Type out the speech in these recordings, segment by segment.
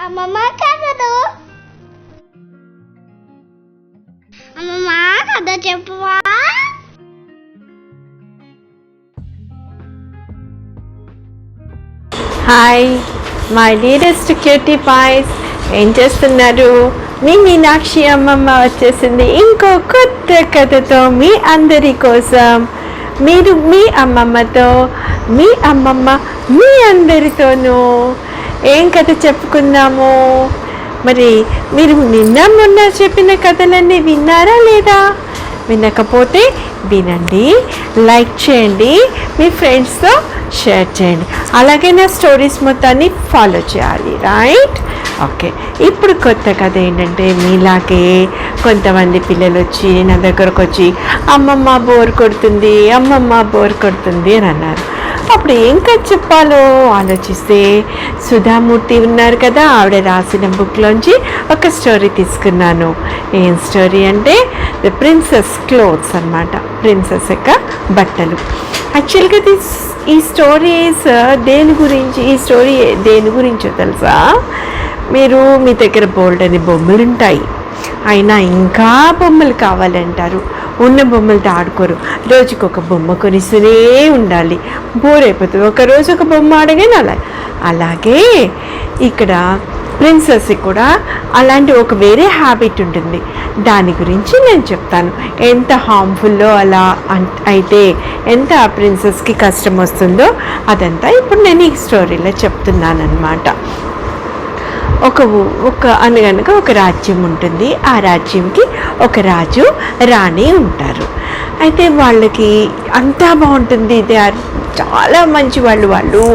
అమ్మమ్మ కథలు. అమ్మమ్మ కథ చెప్పువా. హాయ్ మై డియరెస్ట్ క్యూటీ పాయ్స్, ఏం చేస్తున్నారు? మీ మీనాక్షి అమ్మమ్మ వచ్చేసింది ఇంకో కొత్త కథతో మీ అందరి కోసం. మీరు మీ అమ్మమ్మతో, మీ అమ్మమ్మ మీ అందరితోనూ ఏం కథ చెప్పుకుందాము? మరి మీరు నిన్న మొన్న చెప్పిన కథలన్నీ విన్నారా లేదా? వినకపోతే వినండి, లైక్ చేయండి, మీ ఫ్రెండ్స్తో షేర్ చేయండి, అలాగే నా స్టోరీస్ మొత్తాన్ని ఫాలో చేయాలి, రైట్? ఓకే, ఇప్పుడు కొత్త కథ ఏంటంటే, మీలాగే కొంతమంది పిల్లలు వచ్చి నా దగ్గరకు వచ్చి అమ్మమ్మ బోర్ కొడుతుంది, అమ్మమ్మ బోర్ కొడుతుంది అని అన్నారు. అప్పుడు ఏం కథ చెప్పాలో ఆలోచిస్తే సుధామూర్తి ఉన్నారు కదా, ఆవిడ రాసిన బుక్లోంచి ఒక స్టోరీ తీసుకున్నాను. ఏం స్టోరీ అంటే ద ప్రిన్సెస్ క్లోత్స్ అన్నమాట, ప్రిన్సెస్ యొక్క బట్టలు. యాక్చువల్గా ఈ స్టోరీస్ ఈ స్టోరీ దేని గురించో తెలుసా? మీ దగ్గర బోల్డ్ అని బొమ్మలు ఉంటాయి, అయినా ఇంకా బొమ్మలు కావాలంటారు, ఉన్న బొమ్మలతో ఆడుకోరు, రోజుకి ఒక బొమ్మ కొనిస్తూనే ఉండాలి, బోర్ అయిపోతుంది, ఒకరోజు ఒక బొమ్మ ఆడగానే అలాగే ఇక్కడ ప్రిన్సెస్ కూడా అలాంటి ఒక వేరే హ్యాబిట్ ఉంటుంది. దాని గురించి నేను చెప్తాను. ఎంత హార్మ్ఫుల్లో అలా అయితే ఎంత ఆ ప్రిన్సెస్కి కష్టం వస్తుందో అదంతా ఇప్పుడు నేను ఈ స్టోరీలో చెప్తున్నాను అన్నమాట. అనగనగా ఒక రాజ్యం ఉంటుంది. ఆ రాజ్యంకి ఒక రాజు రాణి ఉంటారు. అయితే వాళ్ళకి అంతా బాగుంటుంది, చాలా మంచి వాళ్ళు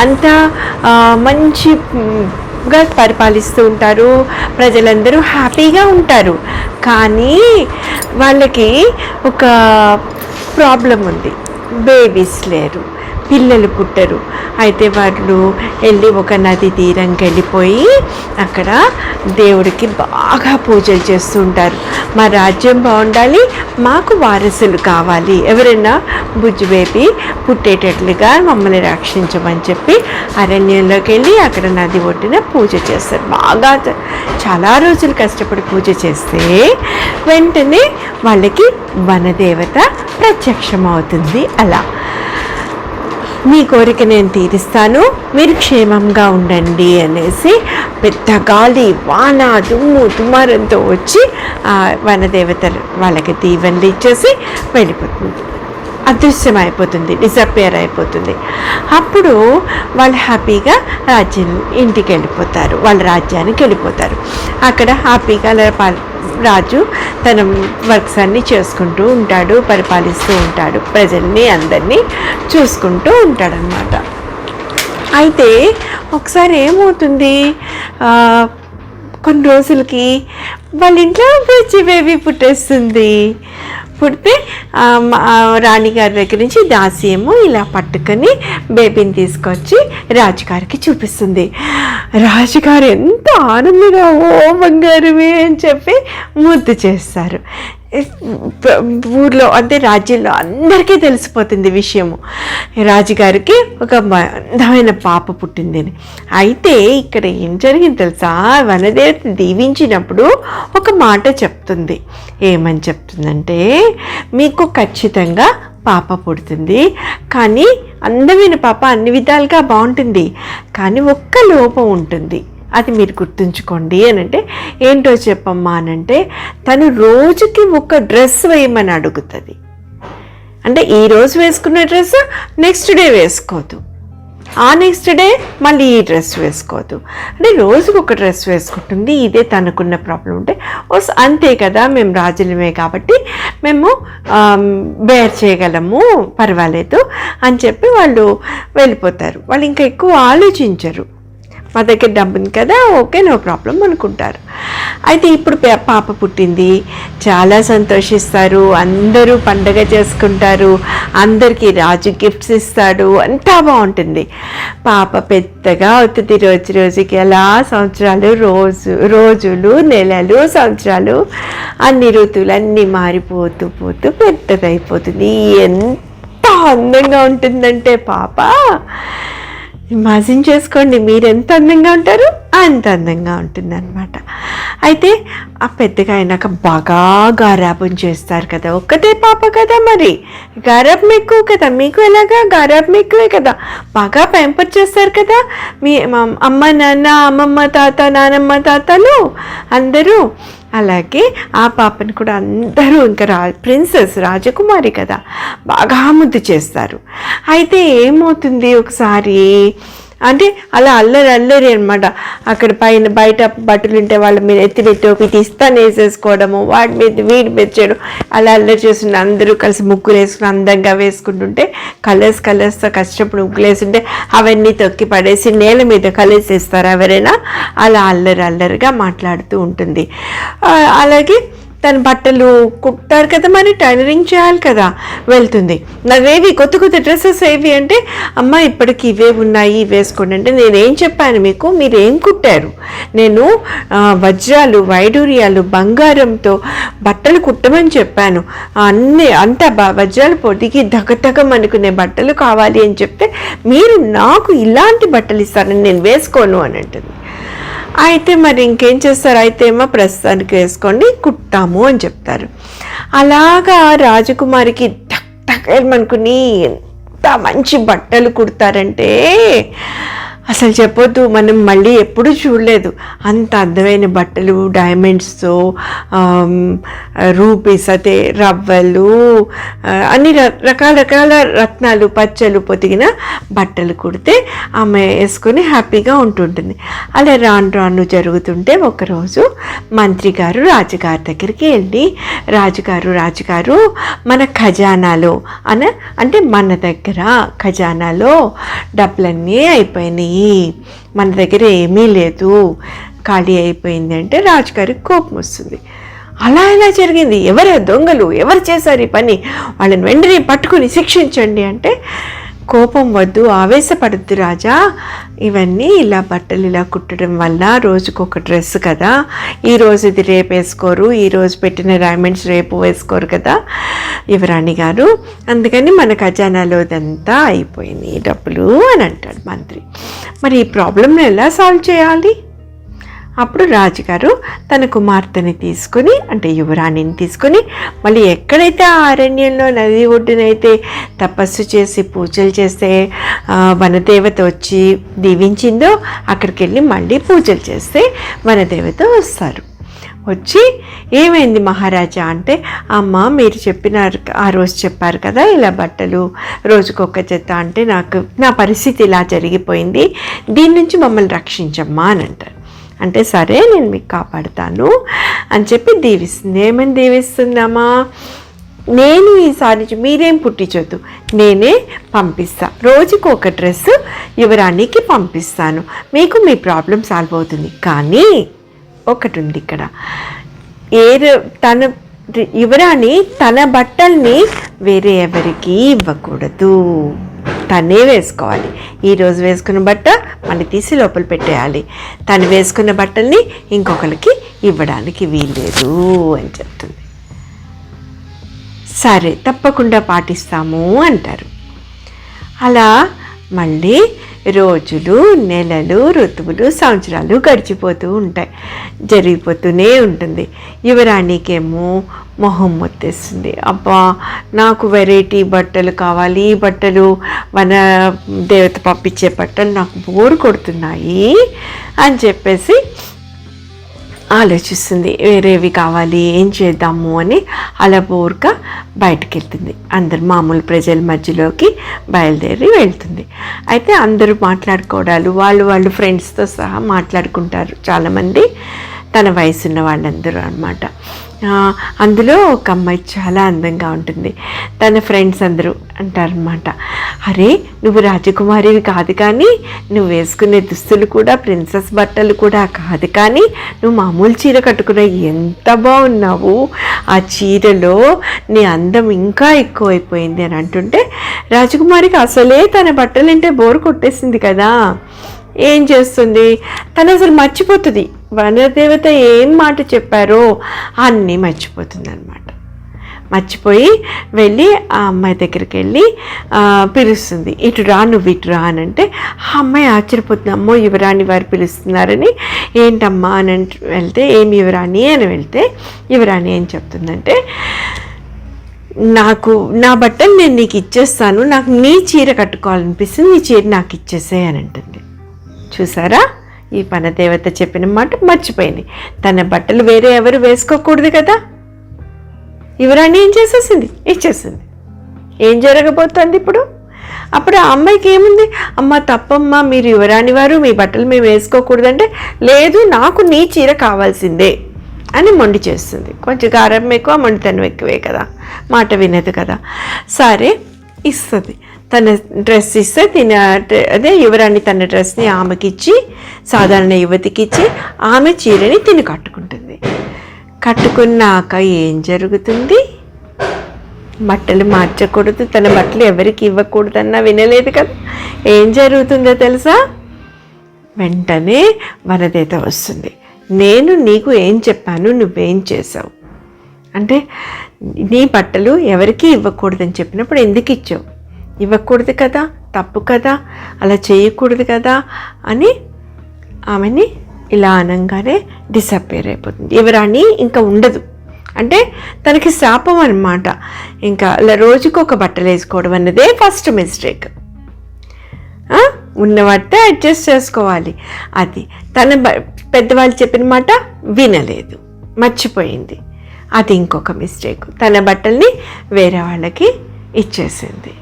అంతా మంచిగా పరిపాలిస్తూ ఉంటారు, ప్రజలందరూ హ్యాపీగా ఉంటారు. కానీ వాళ్ళకి ఒక ప్రాబ్లం ఉంది, బేబీస్ లేరు, పిల్లలు పుట్టరు. అయితే వాళ్ళు వెళ్ళి ఒక నది తీరంకి వెళ్ళిపోయి అక్కడ దేవుడికి బాగా పూజలు చేస్తూ ఉంటారు. మా రాజ్యం బాగుండాలి, మాకు వారసులు కావాలి, ఎవరైనా బుజ్జి బేబీ పుట్టేటట్లుగా మమ్మల్ని రక్షించమని చెప్పి అరణ్యంలోకి వెళ్ళి అక్కడ నది ఒడ్డున పూజ చేస్తారు. బాగా చాలా రోజులు కష్టపడి పూజ చేస్తే వెంటనే వాళ్ళకి వనదేవత ప్రత్యక్షమవుతుంది. అలా మీ కోరిక నేను తీరుస్తాను, మీరు క్షేమంగా ఉండండి అనేసి పెద్ద గాలి, వాన, దుమ్ము దుమారంతో వచ్చి ఆ వనదేవతలు వాళ్ళకి దీవెనలు ఇచ్చేసి వెళ్ళిపోతుంది, అదృశ్యం అయిపోతుంది, డిసప్పేర్ అయిపోతుంది. అప్పుడు వాళ్ళు హ్యాపీగా ఇంటికి వెళ్ళిపోతారు, వాళ్ళ రాజ్యానికి వెళ్ళిపోతారు. అక్కడ హ్యాపీగా రాజు తన వర్క్స్ అన్నీ చేసుకుంటూ ఉంటాడు, పరిపాలిస్తూ ఉంటాడు, ప్రజల్ని అందరినీ చూసుకుంటూ ఉంటాడనమాట. అయితే ఒకసారి ఏమవుతుంది, కొన్ని రోజులకి వాళ్ళ ఇంట్లో బుజ్జి బేబీ పుట్టేస్తుంది. పుడితే రాణిగారి దగ్గర నుంచి దాసి ఏమో ఇలా పట్టుకొని బేబీని తీసుకొచ్చి రాజుగారికి చూపిస్తుంది. రాజుగారు ఎంత ఆనందంగా ఓ బంగారమే అని చెప్పి ముద్దు చేస్తారు. ఊర్లో అంటే రాజ్యంలో అందరికీ తెలిసిపోతుంది విషయము, రాజుగారికి ఒక అందమైన పాప పుట్టిందని. అయితే ఇక్కడ ఏం జరిగింది తెలుసా? వనదేవత దీవించినప్పుడు ఒక మాట చెప్తుంది. ఏమని చెప్తుందంటే, మీకు ఖచ్చితంగా పాప పుడుతుంది, కానీ అందమైన పాప అన్ని విధాలుగా బాగుంటుంది, కానీ ఒక్క లోపం ఉంటుంది, అది మీరు గుర్తుంచుకోండి అని అంటే, ఏంటో చెప్పమ్మా అని అంటే, తను రోజుకి ఒక డ్రెస్ వేయమని అడుగుతుంది. అంటే ఈరోజు వేసుకున్న డ్రెస్ నెక్స్ట్ డే వేసుకోదు, ఆ నెక్స్ట్ డే మళ్ళీ ఈ డ్రెస్ వేసుకోవద్దు, అంటే రోజుకు ఒక డ్రెస్ వేసుకుంటుంది. ఇదే తనకున్న ప్రాబ్లం. ఉంటే అంతే కదా, మేము రాజులమే కాబట్టి మేము బేర్ చేయగలము, పర్వాలేదు అని చెప్పి వాళ్ళు వెళ్ళిపోతారు. వాళ్ళు ఇంకా ఎక్కువ ఆలోచించరు, మా దగ్గర డబ్బు ఉంది కదా, ఓకే నో ప్రాబ్లం అనుకుంటారు. అయితే ఇప్పుడు పాప పుట్టింది, చాలా సంతోషిస్తారు, అందరూ పండగ చేసుకుంటారు, అందరికీ రాజు గిఫ్ట్స్ ఇస్తాడు, అంతా బాగుంటుంది. పాప పెద్దగా అవుతుంది, రోజుకి అలా సంవత్సరాలు, రోజులు, నెలలు, సంవత్సరాలు, అన్ని ఋతువులు అన్నీ మారిపోతూ పెద్దదైపోతుంది. ఎంత అందంగా ఉంటుందంటే పాప, ఇమాజిన్ చేసుకోండి మీరు ఎంత అందంగా ఉంటారు అంత అందంగా ఉంటుందన్నమాట. అయితే ఆ పెద్దగా అయినాక బాగా గారాబం చేస్తారు కదా, ఒక్కటే పాప కదా, మరి గారాబం ఎక్కువ కదా, మీకు ఎలాగా గారాబం ఎక్కువే కదా, బాగా పెంపర్ చేస్తారు కదా మీ అమ్మ నాన్న, అమ్మమ్మ తాత, నానమ్మ తాతలు అందరూ. అలాగే ఆ పాపని కూడా అందరూ ఇంకా ప్రిన్సెస్ రాజకుమారి కదా, బాగా ముద్దు చేస్తారు. అయితే ఏమవుతుంది ఒకసారి అంటే అలా అల్లరి అనమాట. అక్కడ పైన బయట బట్టలు ఉంటే వాళ్ళ మీద ఎత్తి టోపీ తీస్తాను వేసేసుకోవడము, వాటి మీద వీడి మీద చేయడం, అలా అల్లరి చేస్తుంటే అందరూ కలిసి ముగ్గులు వేసుకుని అందంగా వేసుకుంటుంటే కలర్స్తో కష్టపడి ముగ్గులు వేస్తుంటే అవన్నీ తొక్కి పడేసి నేల మీద కలిసేస్తారు ఎవరైనా. అలా అల్లరిగా మాట్లాడుతూ ఉంటుంది. అలాగే తన బట్టలు కుట్టారు కదా, మరి టైలరింగ్ చేయాలి కదా, వెళ్తుంది. నావేవి కొత్త డ్రెస్సెస్ ఏవి అంటే, అమ్మ ఇప్పటికి ఇవే ఉన్నాయి వేసుకోండి అంటే, నేనేం చెప్పాను మీకు, మీరేం కుట్టారు? నేను వజ్రాలు, వైడూర్యాలు, బంగారంతో బట్టలు కుట్టమని చెప్పాను. అంతా వజ్రాలు పొదిగి దగదగం అనుకునే బట్టలు కావాలి అని చెప్తే మీరు నాకు ఇలాంటి బట్టలు ఇస్తారని నేను వేసుకోను అని అంటుంది. అయితే మరి ఇంకేం చేస్తారు, అయితే ఏమో ప్రస్తుతానికి వేసుకోండి కుట్టాము అని చెప్తారు. అలాగా రాజకుమారికి టక్ అనుకుని ఎంత మంచి బట్టలు కుడతారంటే అసలు చెప్పొద్దు, మనం మళ్ళీ ఎప్పుడూ చూడలేదు అంత అందమైన బట్టలు, డైమండ్స్తో, రూపీస్ అయితే రవ్వలు, అన్ని రకాల రత్నాలు పచ్చలు పొదిగిన బట్టలు కుడితే ఆమె వేసుకొని హ్యాపీగా ఉంటుంటుంది. అలా రాను జరుగుతుంటే ఒకరోజు మంత్రి గారు రాజుగారి దగ్గరికి వెళ్ళి, రాజుగారు మన ఖజానాలో అంటే మన దగ్గర ఖజానాలో డబ్బులన్నీ అయిపోయినాయి, మన దగ్గర ఏమీ లేదు, ఖాళీ అయిపోయింది అంటే రాజుగారికి కోపం వస్తుంది. అలా ఎలా జరిగింది, ఎవరు దొంగలు, ఎవరు చేశారు ఈ పని, వాళ్ళని వెంటనే పట్టుకుని శిక్షించండి అంటే, కోపం వద్దు, ఆవేశపడద్దు రాజా, ఇవన్నీ ఇలా బట్టలు ఇలా కుట్టడం వల్ల రోజుకొక డ్రెస్ కదా, ఈరోజు ఇది రేపు వేసుకోరు, ఈరోజు పెట్టిన డైమండ్స్ రేపు వేసుకోరు కదా యువరాణి గారు, అందుకని మన ఖజానాలో ఇదంతా అయిపోయింది డబ్బులు అని అంటాడు మంత్రి. మరి ఈ ప్రాబ్లమ్ని ఎలా సాల్వ్ చేయాలి? అప్పుడు రాజుగారు తన కుమార్తెని తీసుకుని, అంటే యువరాణిని తీసుకుని, మళ్ళీ ఎక్కడైతే ఆ అరణ్యంలో నది ఒడ్డునైతే తపస్సు చేసి పూజలు చేస్తే వనదేవత వచ్చి దీవించిందో అక్కడికి వెళ్ళి మళ్ళీ పూజలు చేస్తే వనదేవత వస్తారు. వచ్చి ఏమైంది మహారాజా అంటే, అమ్మ మీరు ఆ రోజు చెప్పారు కదా ఇలా బట్టలు రోజుకొక జత అంటే నా పరిస్థితి ఇలా జరిగిపోయింది, దీని నుంచి మమ్మల్ని రక్షించమ్మా అని అంటారు. అంటే సరే నేను మీకు కాపాడుతాను అని చెప్పి దీవిస్తుంది. ఏమని దీవిస్తుందమ్మా, నేను ఈసారి మీరేం పుట్టించొద్దు, నేనే పంపిస్తా, రోజుకు ఒక డ్రెస్ యువరాణికి పంపిస్తాను, మీకు మీ ప్రాబ్లం సాల్వ్ అవుతుంది. కానీ ఒకటి ఉంది ఇక్కడ, యువరాణి తన బట్టల్ని వేరే ఎవరికి ఇవ్వకూడదు, తనే వేసుకోవాలి. ఈరోజు వేసుకున్న బట్ట మళ్ళీ తీసి లోపల పెట్టేయాలి, తను వేసుకున్న బట్టల్ని ఇంకొకరికి ఇవ్వడానికి వీల్లేదు అని చెప్తుంది. సరే తప్పకుండా పాటిస్తాము అంటారు. అలా మళ్ళీ రోజులు, నెలలు, ఋతువులు, సంవత్సరాలు గడిచిపోతూ ఉంటాయి, జరిగిపోతూనే ఉంటుంది. యువరాణికేమో మొహం మొత్తేస్తుంది, అబ్బా నాకు వెరైటీ బట్టలు కావాలి, ఈ బట్టలు మన దేవత పంపించే బట్టలు నాకు బోరు కొడుతున్నాయి అని చెప్పేసి ఆలోచిస్తుంది, వేరేవి కావాలి ఏం చేద్దాము అని. అలా బోర్గా బయటికి వెళ్తుంది, అందరు మామూలు ప్రజల మధ్యలోకి బయలుదేరి వెళ్తుంది. అయితే అందరూ మాట్లాడుకోవడాలు, వాళ్ళు ఫ్రెండ్స్తో సహా మాట్లాడుకుంటారు చాలామంది, తన వయసున్న వాళ్ళందరూ అన్నమాట. అందులో ఒక అమ్మాయి చాలా అందంగా ఉంటుంది. తన ఫ్రెండ్స్ అందరూ అంటారనమాట, అరే నువ్వు రాజకుమారివి కాదు, కానీ నువ్వు వేసుకునే దుస్తులు కూడా ప్రిన్సెస్ బట్టలు కూడా కాదు, కానీ నువ్వు మామూలు చీర కట్టుకున్న ఎంత బాగున్నావు, ఆ చీరలో నీ అందం ఇంకా ఎక్కువైపోయింది అని అంటుంటే, రాజకుమారికి అసలే తన బట్టలంటే బోరు కొట్టేసింది కదా, ఏం చేస్తుంది, తను అసలు మర్చిపోతుంది, వనదేవత ఏం మాట చెప్పారో అన్నీ మర్చిపోతుంది అనమాట. మర్చిపోయి వెళ్ళి ఆ అమ్మాయి దగ్గరికి వెళ్ళి పిలుస్తుంది, ఇటు రా నువ్వు ఇటు రా అని అంటే ఆ అమ్మాయి ఆశ్చర్యపోతుంది, అమ్మో యువరాణి వారు పిలుస్తున్నారని. ఏంటమ్మా అని వెళ్తే ఏం యువరాణి అని వెళ్తే యువరాణి ఏం చెప్తుందంటే, నాకు నా బట్టలు నేను నీకు ఇచ్చేస్తాను, నాకు నీ చీర కట్టుకోవాలనిపిస్తుంది, నీ చీర నాకు ఇచ్చేసే అని అంటుంది. చూసారా, ఈ వనదేవత చెప్పిన మాట మర్చిపోయింది. తన బట్టలు వేరే ఎవరు వేసుకోకూడదు కదా, యువరాణి ఏం చేసేసింది, ఇచ్చేసింది. ఏం జరగబోతుంది ఇప్పుడు? అప్పుడు ఆ అమ్మాయికి ఏముంది, అమ్మ తప్పమ్మా, మీరు యువరాణి వారు, మీ బట్టలు మేము వేసుకోకూడదంటే, లేదు నాకు నీ చీర కావాల్సిందే అని మొండి చేస్తుంది. కొంచెం గారం ఎక్కువ, మొండితనం ఎక్కువే కదా, మాట వినదు కదా. సరే ఇస్తుంది, తన డ్రెస్ ఇస్తే అదే యువరాణి తన డ్రెస్ని ఆమెకి ఇచ్చి, సాధారణ యువతికి ఇచ్చి, ఆమె చీరని తిని కట్టుకుంటుంది. కట్టుకున్నాక ఏం జరుగుతుంది? బట్టలు మార్చకూడదు, తన బట్టలు ఎవరికి ఇవ్వకూడదన్నా వినలేదు కదా. ఏం జరుగుతుందో తెలుసా? వెంటనే వనదేవత వస్తుంది. నేను నీకు ఏం చెప్పాను, నువ్వేం చేసావు అంటే, నీ బట్టలు ఎవరికి ఇవ్వకూడదని చెప్పినప్పుడు ఎందుకు ఇచ్చావు? ఇవ్వకూడదు కదా, తప్పు కదా, అలా చేయకూడదు కదా అని ఆమెని ఇలా అనగానే డిసప్పేర్ అయిపోతుంది. యువరాణి ఇంకా ఉండదు, అంటే తనకి శాపం అన్నమాట. ఇంకా అలా రోజుకు ఒక బట్టలు వేసుకోవడం అన్నదే ఫస్ట్ మిస్టేక్. ఉన్న వాటితో అడ్జస్ట్ చేసుకోవాలి. అది తన పెద్దవాళ్ళు చెప్పిన మాట వినలేదు, మర్చిపోయింది. అది ఇంకొక మిస్టేక్, తన బట్టల్ని వేరే వాళ్ళకి ఇచ్చేసింది.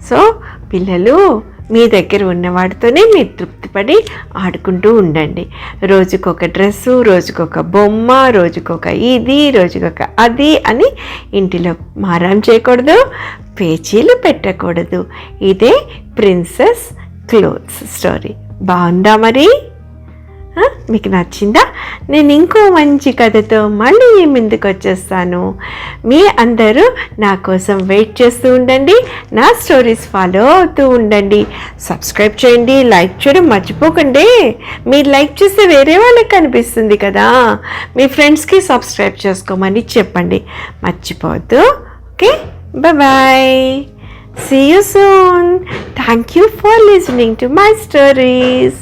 సో పిల్లలు, మీ దగ్గర ఉన్న వాటితోనే మీరు తృప్తిపడి ఆడుకుంటూ ఉండండి. రోజుకొక డ్రెస్సు, రోజుకొక బొమ్మ, రోజుకొక ఇది, రోజుకొక అది అని ఇంటిలో మారం చేయకూడదు, పేచీలు పెట్టకూడదు. ఇదే ప్రిన్సెస్ క్లోత్స్ స్టోరీ. బాగుందా మరి? మీకు నచ్చిందా? నేను ఇంకో మంచి కథతో మళ్ళీ ముందుకు వచ్చేస్తాను. మీ అందరూ నా కోసం వెయిట్ చేస్తూ ఉండండి, నా స్టోరీస్ ఫాలో అవుతూ ఉండండి. సబ్స్క్రైబ్ చేయండి, లైక్ చేయడం మర్చిపోకండి. మీరు లైక్ చేస్తే వేరే వాళ్ళకి కనిపిస్తుంది కదా, మీ ఫ్రెండ్స్కి సబ్స్క్రైబ్ చేసుకోమని చెప్పండి, మర్చిపోవద్దు. Okay, bye. See you soon. Thank you for listening to my stories.